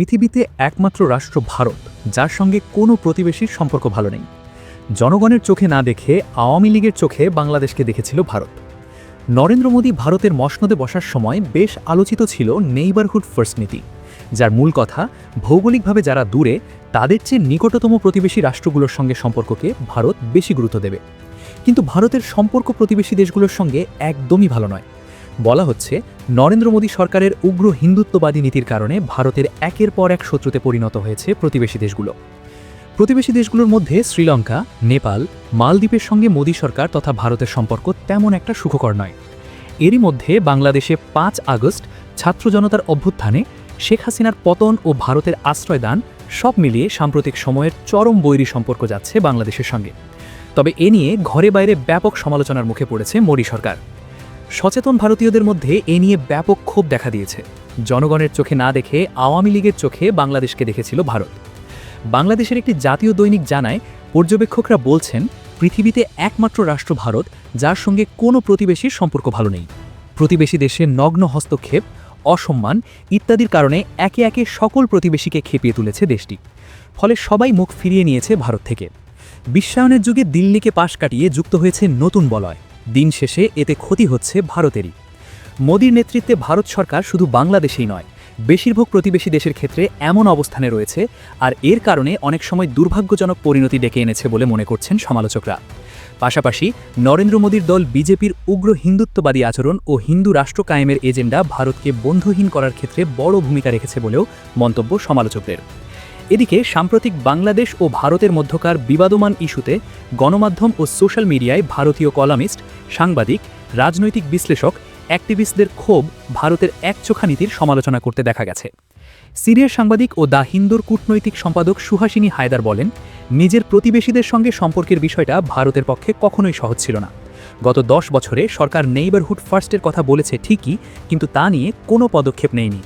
পৃথিবীতে একমাত্র রাষ্ট্র ভারত, যার সঙ্গে কোনো প্রতিবেশীর সম্পর্ক ভালো নেই। জনগণের চোখে না দেখে আওয়ামী লীগের চোখে বাংলাদেশকে দেখেছিল ভারত। নরেন্দ্র মোদী ভারতের মসনদে বসার সময় বেশ আলোচিত ছিল নেইবারহুড ফার্স্ট নীতি, যার মূল কথা ভৌগোলিকভাবে যারা দূরে তাদের চেয়ে নিকটতম প্রতিবেশী রাষ্ট্রগুলোর সঙ্গে সম্পর্ককে ভারত বেশি গুরুত্ব দেবে। কিন্তু ভারতের সম্পর্ক প্রতিবেশী দেশগুলোর সঙ্গে একদমই ভালো নয়। বলা হচ্ছে নরেন্দ্র মোদী সরকারের উগ্র হিন্দুত্ববাদী নীতির কারণে ভারতের একের পর এক শত্রুতে পরিণত হয়েছে প্রতিবেশী দেশগুলো। প্রতিবেশী দেশগুলোর মধ্যে শ্রীলঙ্কা, নেপাল, মালদ্বীপের সঙ্গে মোদী সরকার তথা ভারতের সম্পর্ক তেমন একটা সুখকর নয়। এরই মধ্যে বাংলাদেশে ৫ আগস্ট ছাত্র জনতার অভ্যুত্থানে শেখ হাসিনার পতন ও ভারতের আশ্রয়দান সব মিলিয়ে সাম্প্রতিক সময়ের চরম বৈরী সম্পর্ক যাচ্ছে বাংলাদেশের সঙ্গে। তবে এ নিয়ে ঘরে বাইরে ব্যাপক সমালোচনার মুখে পড়েছে মোদী সরকার। সচেতন ভারতীয়দের মধ্যে এ নিয়ে ব্যাপক ক্ষোভ দেখা দিয়েছে। জনগণের চোখে না দেখে আওয়ামী লীগের চোখে বাংলাদেশকে দেখেছিল ভারত। বাংলাদেশের একটি জাতীয় দৈনিক জানায়, পর্যবেক্ষকরা বলছেন পৃথিবীতে একমাত্র রাষ্ট্র ভারত, যার সঙ্গে কোনো প্রতিবেশীর সম্পর্ক ভালো নেই। প্রতিবেশী দেশের নগ্ন হস্তক্ষেপ, অসম্মান ইত্যাদির কারণে একে একে সকল প্রতিবেশীকে খেপিয়ে তুলেছে দেশটি। ফলে সবাই মুখ ফিরিয়ে নিয়েছে ভারত থেকে। বিশ্বায়নের যুগে দিল্লিকে পাশ কাটিয়ে যুক্ত হয়েছে নতুন বলয়। দিন শেষে এতে ক্ষতি হচ্ছে ভারতেরই। মোদীর নেতৃত্বে ভারত সরকার শুধু বাংলাদেশেই নয়, বেশিরভাগ প্রতিবেশী দেশের ক্ষেত্রে এমন অবস্থানে রয়েছে, আর এর কারণে অনেক সময় দুর্ভাগ্যজনক পরিণতি ডেকে এনেছে বলে মনে করছেন সমালোচকরা। পাশাপাশি নরেন্দ্র মোদীর দল বিজেপির উগ্র হিন্দুত্ববাদী আচরণ ও হিন্দু রাষ্ট্র কায়েমের এজেন্ডা ভারতকে বন্ধুহীন করার ক্ষেত্রে বড় ভূমিকা রেখেছে বলেও মন্তব্য সমালোচকদের। এদিকে সাম্প্রতিক বাংলাদেশ ও ভারতের মধ্যকার বিবাদমান ইস্যুতে গণমাধ্যম ও সোশ্যাল মিডিয়ায় ভারতীয় কলামিস্ট, সাংবাদিক, রাজনৈতিক বিশ্লেষক, অ্যাক্টিভিস্টদের ক্ষোভ ভারতের একচোখা নীতির সমালোচনা করতে দেখা গেছে। সিরিয়ার সাংবাদিক ও দ্য হিন্দুর কূটনৈতিক সম্পাদক সুহাসিনী হায়দার বলেন, নিজের প্রতিবেশীদের সঙ্গে সম্পর্কের বিষয়টা ভারতের পক্ষে কখনোই সহজ ছিল না। গত 10 বছরে সরকার নেইবারহুড ফার্স্টের কথা বলেছে ঠিকই, কিন্তু তা নিয়ে কোনো পদক্ষেপ নেয়নি।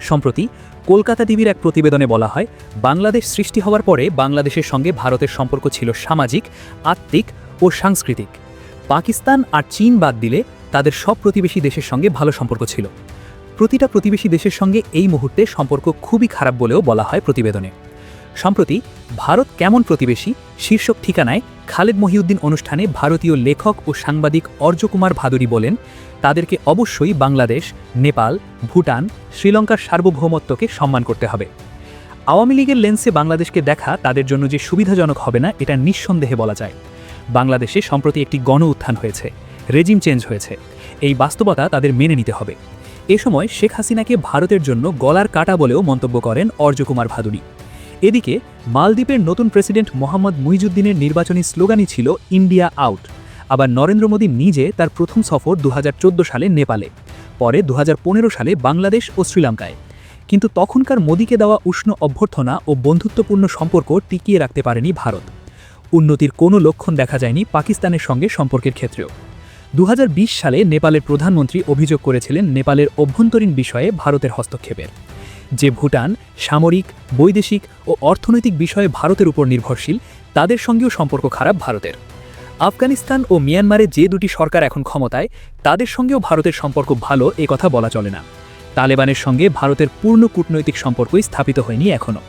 সম্প্রতি কলকাতা টিভির এক প্রতিবেদনে বলা হয়, বাংলাদেশ সৃষ্টি হওয়ার পরে বাংলাদেশের সঙ্গে ভারতের সম্পর্ক ছিল সামাজিক, আত্মিক ও সাংস্কৃতিক। পাকিস্তান আর চীন বাদ দিলে তাদের সব প্রতিবেশী দেশের সঙ্গে ভালো সম্পর্ক ছিল। প্রতিটা প্রতিবেশী দেশের সঙ্গে এই মুহূর্তে সম্পর্ক খুবই খারাপ বলেও বলা হয় প্রতিবেদনে। সম্প্রতি ভারত কেমন প্রতিবেশী শীর্ষক ঠিকানায় খালেদ মহিউদ্দিন অনুষ্ঠানে ভারতীয় লেখক ও সাংবাদিক অর্জকুমার ভাদুরী বলেন, তাদেরকে অবশ্যই বাংলাদেশ, নেপাল, ভুটান, শ্রীলঙ্কার সার্বভৌমত্বকে সম্মান করতে হবে। আওয়ামী লীগের লেন্সে বাংলাদেশকে দেখা তাদের জন্য যে সুবিধাজনক হবে না, এটা নিঃসন্দেহে বলা যায়। বাংলাদেশে সম্প্রতি একটি গণ উত্থান হয়েছে, রেজিম চেঞ্জ হয়েছে। এই বাস্তবতা তাদের মেনে নিতে হবে। এ সময় শেখ হাসিনাকে ভারতের জন্য গলার কাটা বলেও মন্তব্য করেন অর্জকুমার ভাদুরী। এদিকে মালদ্বীপের নতুন প্রেসিডেন্ট মোহাম্মদ মুইজুদ্দিনের নির্বাচনী স্লোগানই ছিল ইন্ডিয়া আউট। আবার নরেন্দ্র মোদী নিজে তার প্রথম সফর 2014 সালে নেপালে, পরে 2015 সালে বাংলাদেশ ও শ্রীলঙ্কায়। কিন্তু তখনকার মোদীকে দেওয়া উষ্ণ অভ্যর্থনা ও বন্ধুত্বপূর্ণ সম্পর্ক টিকিয়ে রাখতে পারেনি ভারত। উন্নতির কোনো লক্ষণ দেখা যায়নি পাকিস্তানের সঙ্গে সম্পর্কের ক্ষেত্রেও। 2020 সালে নেপালের প্রধানমন্ত্রী অভিযোগ করেছিলেন নেপালের অভ্যন্তরীণ বিষয়ে ভারতের হস্তক্ষেপের। যে ভুটান সামরিক, বৈদেশিক ও অর্থনৈতিক বিষয়ে ভারতের উপর নির্ভরশীল, তাদের সঙ্গেও সম্পর্ক খারাপ ভারতের। আফগানিস্তান ও মিয়ানমারে যে দুটি সরকার এখন ক্ষমতায়, তাদের সঙ্গেও ভারতের সম্পর্ক ভালো, এ কথা বলা চলে না। তালেবানের সঙ্গে ভারতের পূর্ণ কূটনৈতিক সম্পর্কই স্থাপিত হয়নি এখনও।